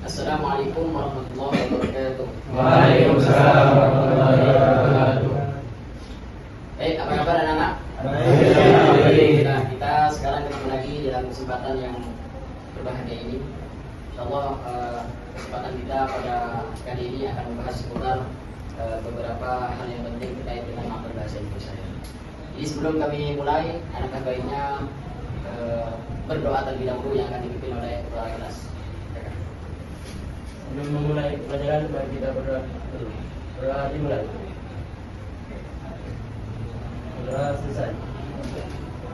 Assalamualaikum warahmatullahi wabarakatuh. Waalaikumsalam warahmatullahi wabarakatuh. Baik, apa kabar anak-anak? Baik. Nah, kita sekarang ketemu lagi dalam kesempatan yang berbahagia ini. Insyaallah kesempatan kita pada kali ini akan membahas seputar beberapa hal yang penting terkait dengan materi bahasa Indonesia. Jadi sebelum kami mulai, alangkah baiknya berdoa terlebih dahulu yang akan dipimpin oleh ketua kelas. Sebelum memulai pelajaran, mari kita berdoa dulu. Berdoa dimulai. Berdoa selesai.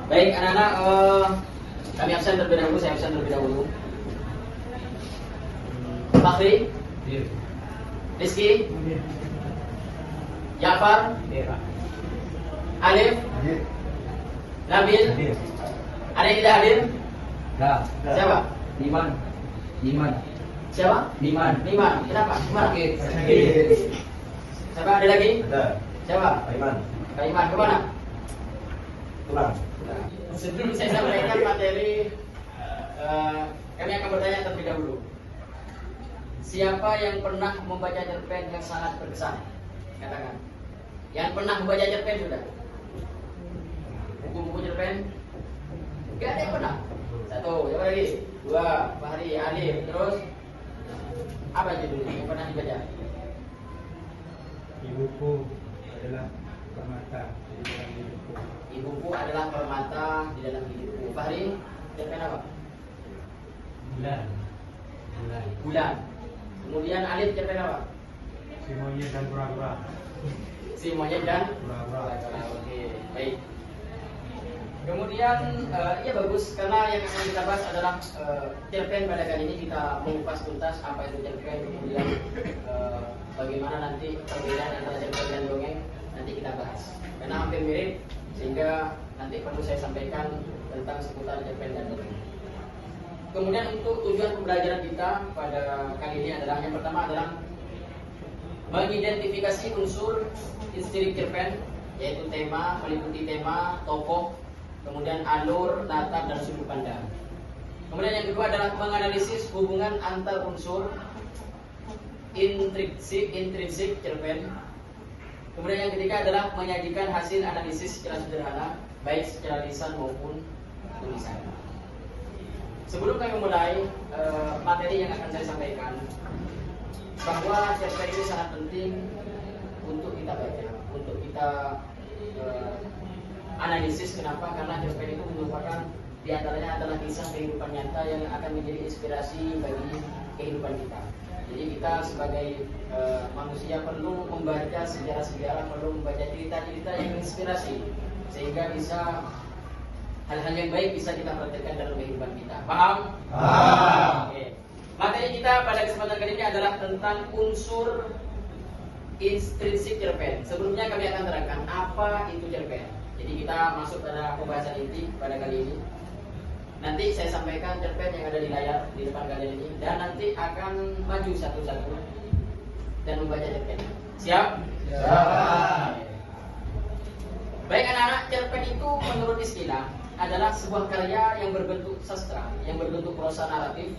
Baik anak-anak, kami absen terlebih dahulu, saya absen terlebih dahulu. Fakhri, Rizky, Ja'far, Alif, Nabil, ada yang tidak hadir? Siapa? Liman. Siapa? Liman. Kenapa? Gimana? Sakit. Siapa ada lagi? Ada. Siapa? Iman. Kak Iman, kemana? Pulang. Sebelum saya sampaikan materi, kami akan bertanya terlebih dahulu. Siapa yang pernah membaca cerpen yang sangat berkesan? Katakan. Yang pernah membaca cerpen sudah? Buku-buku cerpen? Gak ada yang pernah. Satu, siapa lagi? Dua, Fahri, Alif, terus apa judulnya yang pernah dibaca? Ibuku adalah permata di dalam hidupku. Ibuku adalah permata di dalam hidupku. Fahri, cerpen apa? Bulan. Kemudian Alif cerpen apa? Si monyet dan pura-pura. Si monyet dan Pura-pura. Oke, baik. Kemudian ya bagus karena yang akan kita bahas adalah cerpen. Pada kali ini kita mengupas tuntas apa itu cerpen, kemudian bagaimana nanti perbedaan antara cerpen dan dongeng nanti kita bahas. Karena hampir mirip sehingga nanti perlu saya sampaikan tentang seputar cerpen dan dongeng. Kemudian untuk tujuan pembelajaran kita pada kali ini adalah yang pertama adalah mengidentifikasi unsur inspiring cerpen, yaitu tema, meliputi tema, tokoh, kemudian alur, latar, dan sudut pandang. Kemudian yang kedua adalah menganalisis hubungan antar unsur intrinsik cerpen. Kemudian yang ketiga adalah menyajikan hasil analisis secara sederhana, baik secara lisan maupun tulisan. Sebelum kami mulai materi yang akan saya sampaikan, bahwa cerpen ini sangat penting untuk kita baca, untuk kita analisis. Kenapa? Karena cerpen itu merupakan diantaranya adalah kisah kehidupan nyata yang akan menjadi inspirasi bagi kehidupan kita. Jadi kita sebagai manusia perlu membaca sejarah-sejarah, perlu membaca cerita-cerita yang menginspirasi, sehingga bisa hal-hal yang baik bisa kita praktekkan dalam kehidupan kita. Paham? Paham. Oke. Materi kita pada kesempatan kali ini adalah tentang unsur intrinsik cerpen. Sebelumnya kami akan terangkan apa itu cerpen. Jadi kita masuk pada pembahasan inti pada kali ini. Nanti saya sampaikan cerpen yang ada di layar di depan kalian ini, dan nanti akan maju satu-satu dan membaca cerpen. Siap? Siap. Baik anak-anak, cerpen itu menurut istilah adalah sebuah karya yang berbentuk sastra, yang berbentuk prosa naratif,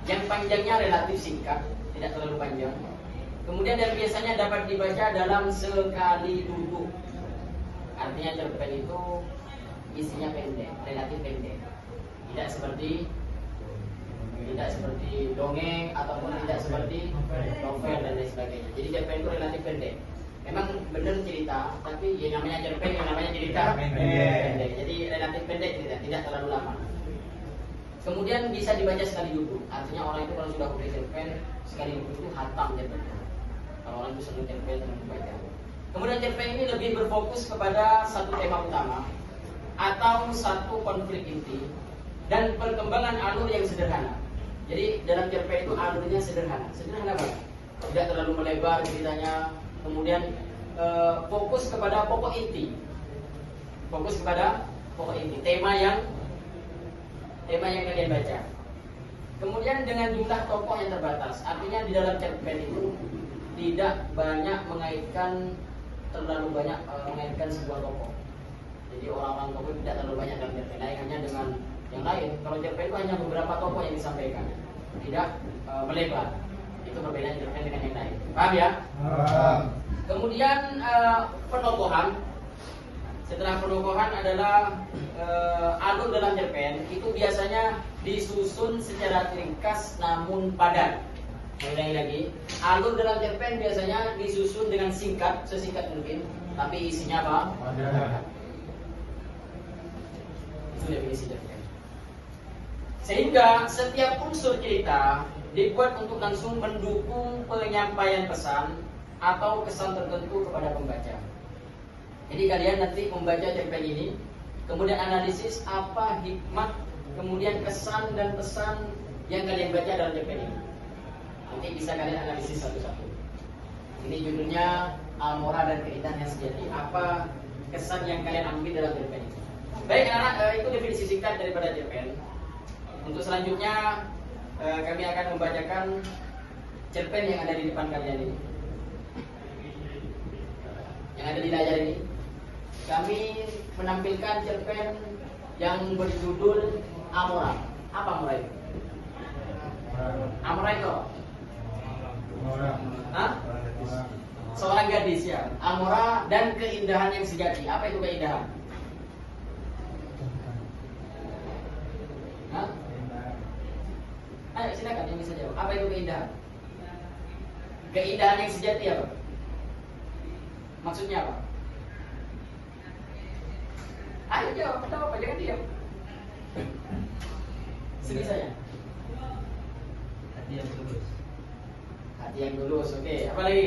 yang panjangnya relatif singkat, tidak terlalu panjang. Kemudian dan biasanya dapat dibaca dalam sekali duduk. Artinya cerpen itu isinya pendek, relatif pendek. Tidak seperti dongeng ataupun tidak seperti novel dan lain sebagainya. Jadi cerpen itu relatif pendek. Memang benar cerita, tapi yang namanya cerpen, yang namanya cerita pendek. Jadi relatif pendek, tidak terlalu lama. Kemudian bisa dibaca sekali duduk. Artinya orang itu kalau sudah membaca cerpen sekali duduk itu hatam cerpen. Kalau orang itu senang cerpen dan membaca. Kemudian cerpen ini lebih berfokus kepada satu tema utama atau satu konflik inti dan perkembangan alur yang sederhana. Jadi dalam cerpen itu alurnya sederhana banget. Tidak terlalu melebar ceritanya. Kemudian fokus kepada pokok inti. Tema yang kalian baca. Kemudian dengan jumlah tokoh yang terbatas. Artinya di dalam cerpen itu tidak banyak terlalu banyak mengaitkan sebuah tokoh. Jadi orang-orang tokoh tidak terlalu banyak dalam cerpen lain, hanya dengan yang lain. Kalau cerpen itu hanya beberapa tokoh yang disampaikan. tidak melebar. Itu perbedaan cerpen dengan yang lain. Paham ya? Kemudian penokohan. Setelah penokohan adalah alur dalam cerpen itu biasanya disusun secara ringkas namun padat. Saya ulangi lagi, alur dalam cerpen biasanya disusun dengan singkat, sesingkat mungkin, tapi isinya apa? Padat. Itu definisi cerpen. Sehingga setiap unsur cerita dibuat untuk langsung mendukung penyampaian pesan atau kesan tertentu kepada pembaca. Jadi kalian nanti membaca cerpen ini, kemudian analisis apa hikmah, kemudian kesan dan pesan yang kalian baca dalam cerpen ini. Nanti bisa kalian analisis satu-satu. Ini judulnya Amora dan Keindahan yang Sejati. Apa kesan yang kalian ambil dalam cerpen ini? Baik anak-anak, itu definisi singkat daripada cerpen. Untuk selanjutnya kami akan membacakan cerpen yang ada di depan kalian ini, yang ada di layar ini. Kami menampilkan cerpen yang berjudul Amora. Apa Amora itu? Amora itu? Hah? Seorang gadis ya. Amora dan keindahan yang sejati. Apa itu keindahan? Hah? Ayo silakan yang bisa jawab. Apa itu keindahan? Keindahan yang sejati apa? Maksudnya apa? Ayo jawab, apa? Jangan diam. Sebisanya. Hati yang tulus. Hati yang tulus, oke. Apa lagi?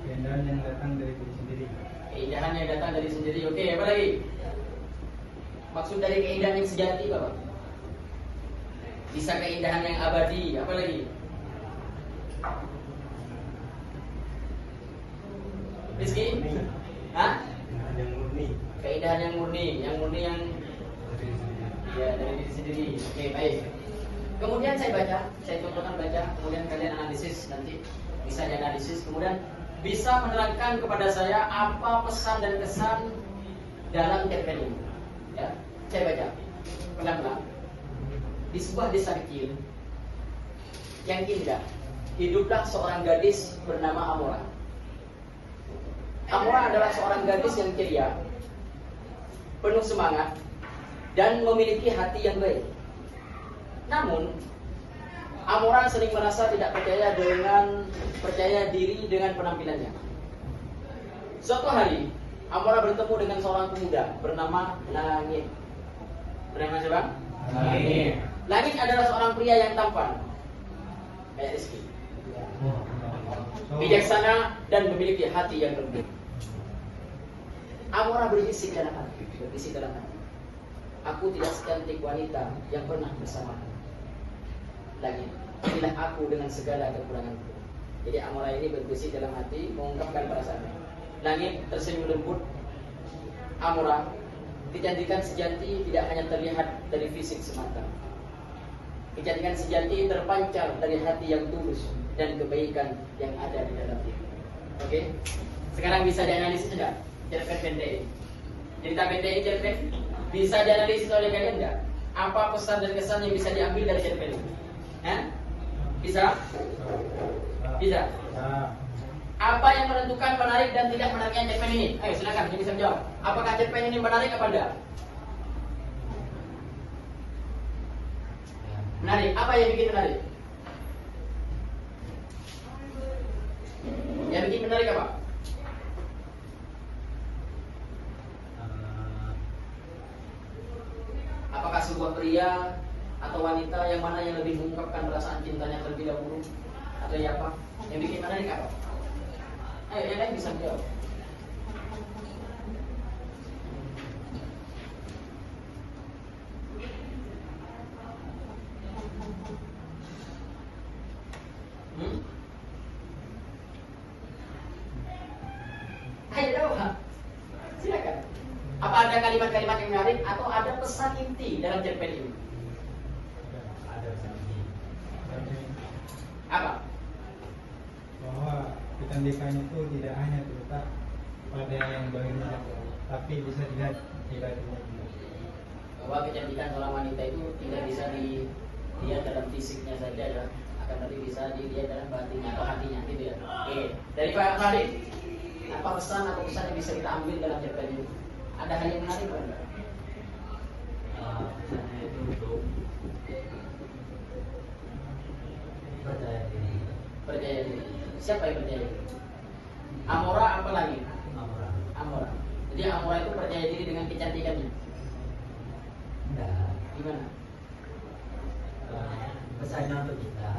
Keindahan yang datang dari diri sendiri. Keindahan yang datang dari sendiri, oke. Apa lagi? Maksud dari keindahan yang sejati apa? Bisa keindahan yang abadi, apa lagi? Rizky? Hah? Keindahan yang murni. Keindahan yang murni yang Dari diri sendiri. ya dari diri sendiri. Oke, baik. Kemudian saya contohkan baca, kemudian kalian analisis nanti bisa dianalisis, kemudian bisa menerangkan kepada saya apa pesan dan kesan dalam cerpen ini. Ya, saya baca pelan-pelan. Di sebuah desa kecil yang indah, hiduplah seorang gadis bernama Amora. Amora adalah seorang gadis yang ceria, penuh semangat, dan memiliki hati yang baik. Namun, Amora sering merasa tidak percaya diri dengan penampilannya. Suatu hari, Amora bertemu dengan seorang pemuda bernama Langit. Bernama siapa? Langit. Langit adalah seorang pria yang tampan, kayak Rizky, bijaksana dan memiliki hati yang lembut. Amora berbisik dalam hati, aku tidak secantik wanita yang pernah bersamaku. Langit, inilah aku dengan segala kekuranganku. Jadi Amora ini berbisik dalam hati, mengungkapkan perasaannya. Langit tersenyum lembut. Amora, kecantikan sejati tidak hanya terlihat dari fisik semata. Kecantikan sejati terpancar dari hati yang tulus dan kebaikan yang ada di dalam diri. Oke? Sekarang bisa dianalisis tidak? Cerpen pendek ini. Cerita pendek ini cerpen bisa dianalisis oleh kalian enggak? Apa pesan dan kesan yang bisa diambil dari cerpen ini? Bisa? Bisa? Apa yang menentukan menarik dan tidak menariknya cerpen ini? Ayo silakan, yang bisa menjawab. Apakah cerpen ini menarik apa enggak? Menarik. Apa yang bikin menarik? Yang bikin menarik apa? Apakah sebuah pria atau wanita yang mana yang lebih mengungkapkan perasaan cintanya terlebih dahulu? Atau ya apa? Yang bikin menarik apa? Ayo, yang lain bisa jawab. Ayo jawab. Silakan. Apa ada kalimat-kalimat yang menarik atau ada pesan inti dalam cerpen ini? Ada sanksi. Apa? Bahwa kecantikan itu tidak hanya terletak pada yang bagian tapi bisa dilihat di batinnya juga. Bahwa kecantikan seorang wanita itu tidak bisa dia dalam fisiknya saja ya, akan tapi bisa dilihat dalam batinnya atau hatinya gitu ya. Oke, dari Pak Khalid, apa pesan atau pesan yang bisa kita ambil dalam cerpen ini? Ada hal yang menarik Pak? Pesannya itu untuk percaya diri. Percaya diri. Siapa yang percaya diri? Amora apa lagi? Amora. Jadi Amora itu percaya diri dengan kecantikannya. Enggak. Gimana? Pesannya untuk kita.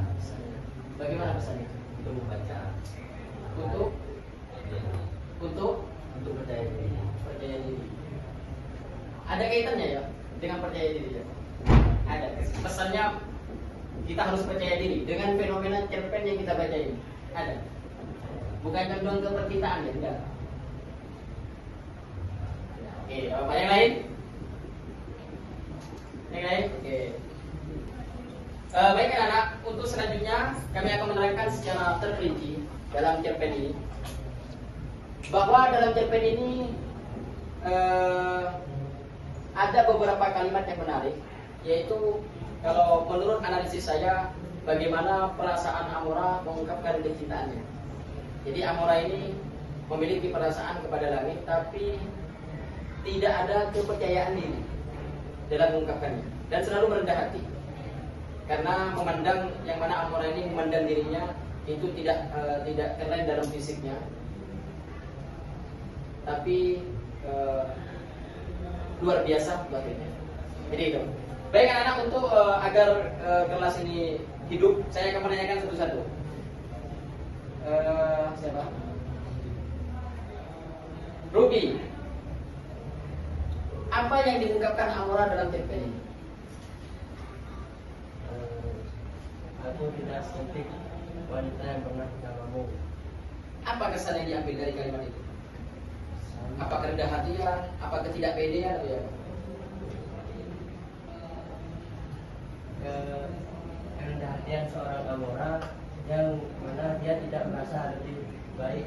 Bagaimana pesannya? Untuk membaca. Untuk Ya, untuk percaya diri. percaya diri. Ada kaitannya ya dengan percaya diri ya? Ada. Pesannya kita harus percaya diri dengan fenomena cerpen yang kita baca ini. Ada. Bukan condong ke percintaan ya, enggak. Oke, apa yang lain? Yang lain? Oke. Baik anak-anak, untuk selanjutnya kami akan menerangkan secara terperinci dalam cerpen ini bahwa dalam cerpen ini ada beberapa kalimat yang menarik, yaitu kalau menurut analisis saya bagaimana perasaan Amora mengungkapkan kecintaannya. Jadi Amora ini memiliki perasaan kepada langit, tapi tidak ada kepercayaan diri dalam mengungkapkannya dan selalu merendah hati. Karena memandang yang mana Amora ini memandang dirinya itu tidak keren dalam fisiknya, tapi luar biasa batinnya. Jadi itu. Baik anak-anak, untuk agar kelas ini hidup, saya akan menanyakan satu-satu. Siapa? Ruby. Apa yang diungkapkan Amora dalam cerpen ini? Aku tidak cantik wanita yang pernah bersamamu. Apa kesan yang diambil dari kalimat itu? Apa kerendah hatian? Apa ketidakpedean? Atau ya? Kerendah hatian seorang Amora yang mana dia tidak merasa lebih baik,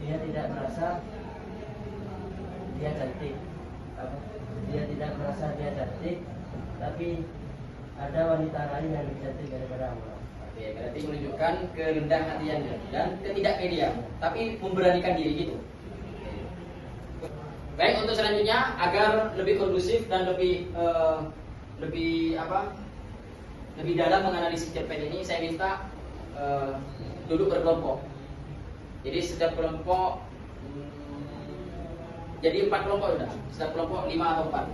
dia tidak merasa dia cantik. Dia tidak merasa dia cantik, tapi ada wanita lain yang lebih cantik daripada Amora. Oke, berarti menunjukkan kerendah hatiannya dan ketidakpedean, tapi memberanikan diri gitu. Baik, untuk selanjutnya agar lebih kondusif dan lebih dalam menganalisis cerpen ini, saya minta duduk berkelompok. Jadi setiap kelompok jadi 4 kelompok sudah. Setiap kelompok 5 atau 4.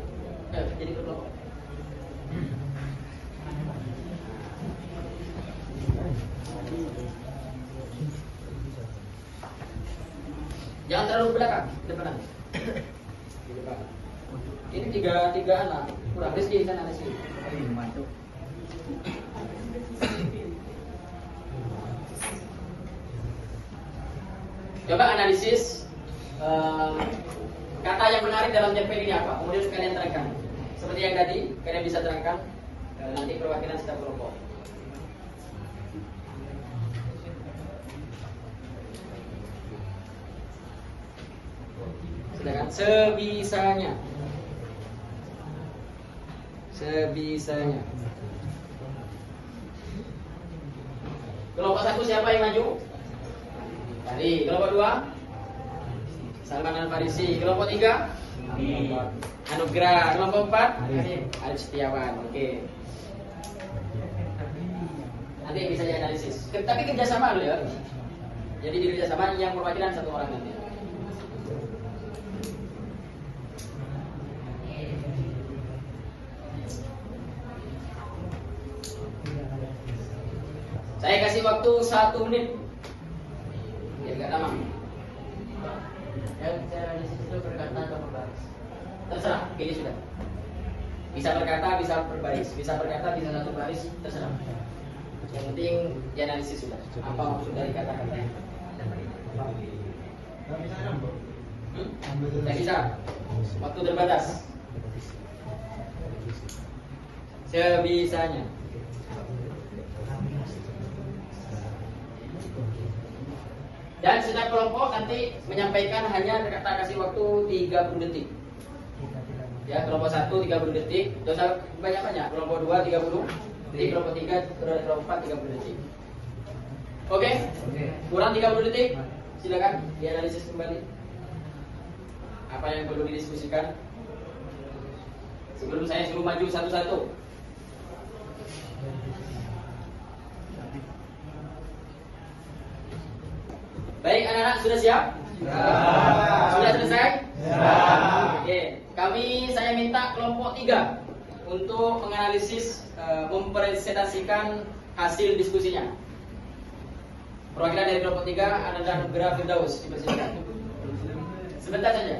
Jadi berkelompok. Jangan terlalu belakang, depan. Di depan. Ini tiga anak. Kurang Rizky sana Rizky. Mantuk. Coba analisis kata yang menarik dalam cerpen ini apa? Kemudian kalian terangkan. Seperti yang tadi, kalian bisa terangkan nanti perwakilan setiap kelompok. Silakan. Sebisanya. Kelompok 1 siapa yang maju? Tadi. Kelompok 2 Salman Al-Farisi. Kelompok 3 Anugrah. Kelompok 4 Arif Setiawan. Oke. Nanti bisa dianalisis. Tapi kerjasama loh ya. Jadi di kerjasama yang perwakilan 1 orang nanti. Saya kasih waktu 1 menit. Ya enggak lama. Yang saya analisis itu berkata atau berbaris? Terserah, pilih sudah. Bisa berkata, bisa berbaris. Bisa berkata, bisa satu baris, terserah. Yang penting dianalisis sudah. Apa maksud dari kata-kata? Tidak bisa. Waktu terbatas. Sebisanya. Dan setiap kelompok nanti menyampaikan hanya kata kasih waktu 30 detik. Ya, kelompok 1 30 detik, dosa banyak-banyak. Kelompok 2 30, Di kelompok 3, kelompok 4 30 detik. Oke? Oke. Kurang 30 detik. Silakan dianalisis kembali. Apa yang perlu didiskusikan? Sebelum saya suruh maju satu-satu. Baik anak-anak, sudah siap? Sudah selesai? Oke, saya minta kelompok 3 untuk menganalisis, mempresentasikan hasil diskusinya. Perwakilan dari kelompok 3 adalah Nugra Firdaus, dipersilakan. Sebentar saja.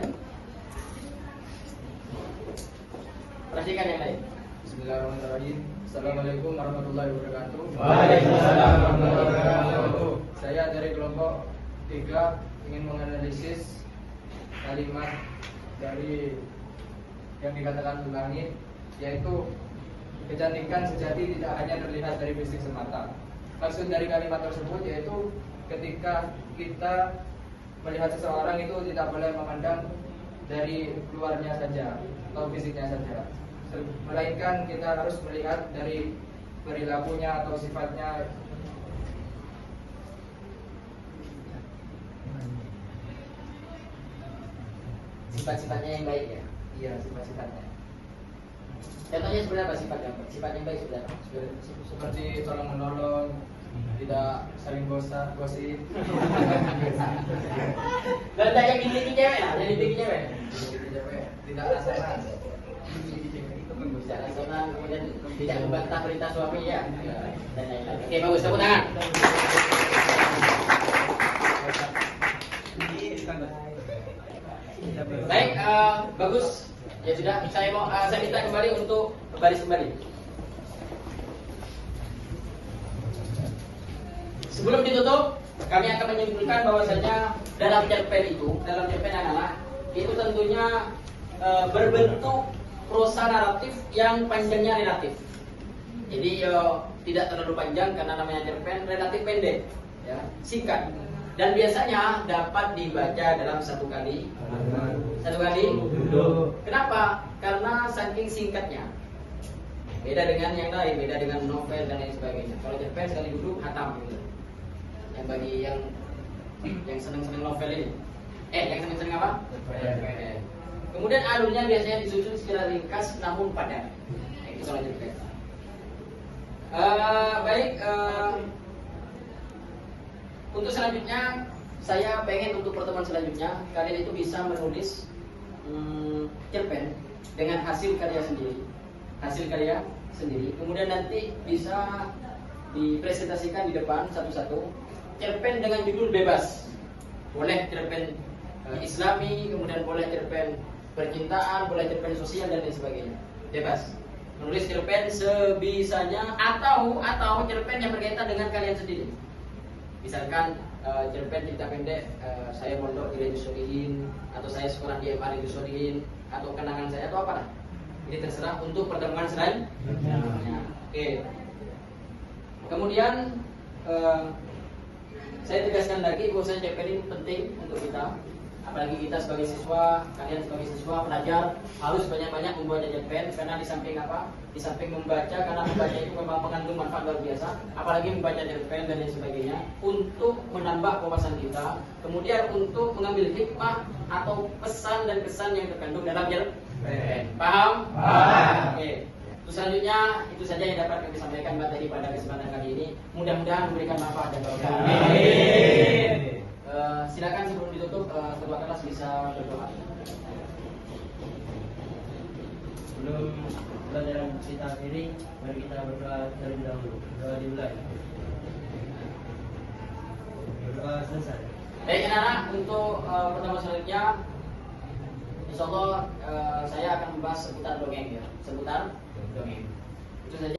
Perhatikan yang lain. Bismillahirrahmanirrahim. Assalamualaikum warahmatullahi wabarakatuh. Waalaikumsalam warahmatullahi wabarakatuh. Saya dari kelompok 3 ingin menganalisis kalimat dari yang dikatakan langit, yaitu kecantikan sejati tidak hanya terlihat dari fisik semata. Maksud dari kalimat tersebut yaitu ketika kita melihat seseorang itu tidak boleh memandang dari luarnya saja atau fisiknya saja, melainkan kita harus melihat dari perilakunya atau sifatnya. Sifat-sifatnya yang baik ya. Iya, sifat-sifatnya. Contohnya seperti apa sifat yang baik seperti apa? Seperti tolong menolong, tidak saling gosip. Dan ada yang dimiliki cewek lah, yang dimiliki cewek. Tidak rasakan. Tidak rasional, kemudian tidak membantah perintah suami ya. Dan lain-lain. Oke, bagus, tepuk tangan. Baik, bagus. Ya sudah, saya minta kembali untuk berbaris kembali. Sebelum ditutup, kami akan menyimpulkan bahwasanya dalam cerpen anak-anak itu tentunya berbentuk prosa naratif yang panjangnya relatif. Jadi tidak terlalu panjang karena namanya cerpen, relatif pendek, ya, singkat. Dan biasanya dapat dibaca dalam satu kali. Kenapa? Karena saking singkatnya. Beda dengan yang lain, beda dengan novel dan lain sebagainya. Kalau cerpen sekali duduk hatam gitu. Yang bagi yang senang-senang novel ini, yang senang-senang apa? Kemudian alurnya biasanya disusun secara ringkas namun padat. Itu kalau cerpen. Untuk selanjutnya, saya pengen untuk pertemuan selanjutnya kalian itu bisa menulis cerpen dengan hasil karya sendiri. Kemudian nanti bisa dipresentasikan di depan satu-satu. Cerpen dengan judul bebas, boleh cerpen Islami, kemudian boleh cerpen percintaan, boleh cerpen sosial dan lain sebagainya. Bebas. Menulis cerpen sebisanya atau cerpen yang berkaitan dengan kalian sendiri. Misalkan cerpen cerita pendek, saya mondok di Riyadhus Shalihin, atau saya sekolah di MA Riyadhus Shalihin, atau kenangan saya atau apa lah. Ini terserah untuk pertemuan selanjutnya. Oke. Kemudian saya tegaskan lagi bahwa cerpen ini penting untuk kita. Apalagi kita sebagai siswa, kalian sebagai siswa, pelajar harus banyak-banyak membaca cerpen. Karena di samping apa? Di samping membaca, karena membaca itu memang mengandung manfaat luar biasa. Apalagi membaca cerpen dan lain sebagainya untuk menambah wawasan kita. Kemudian untuk mengambil hikmah atau pesan dan kesan yang terkandung dalam cerpen. Paham? Paham. Oke. Terus selanjutnya itu saja yang dapat kami sampaikan materi pada kesempatan kali ini. Mudah-mudahan memberikan manfaat dan barokah. Amin. Silakan sebelum ditutup ketua kelas bisa berdoa. Sebelum pelajaran kita akhiri, mari kita berdoa terlebih dahulu. Doa dimulai. Berdoa selesai. Baik anak-anak, untuk pertemuan selanjutnya insya Allah saya akan membahas seputar dongeng ya. Seputar dongeng. Itu saja.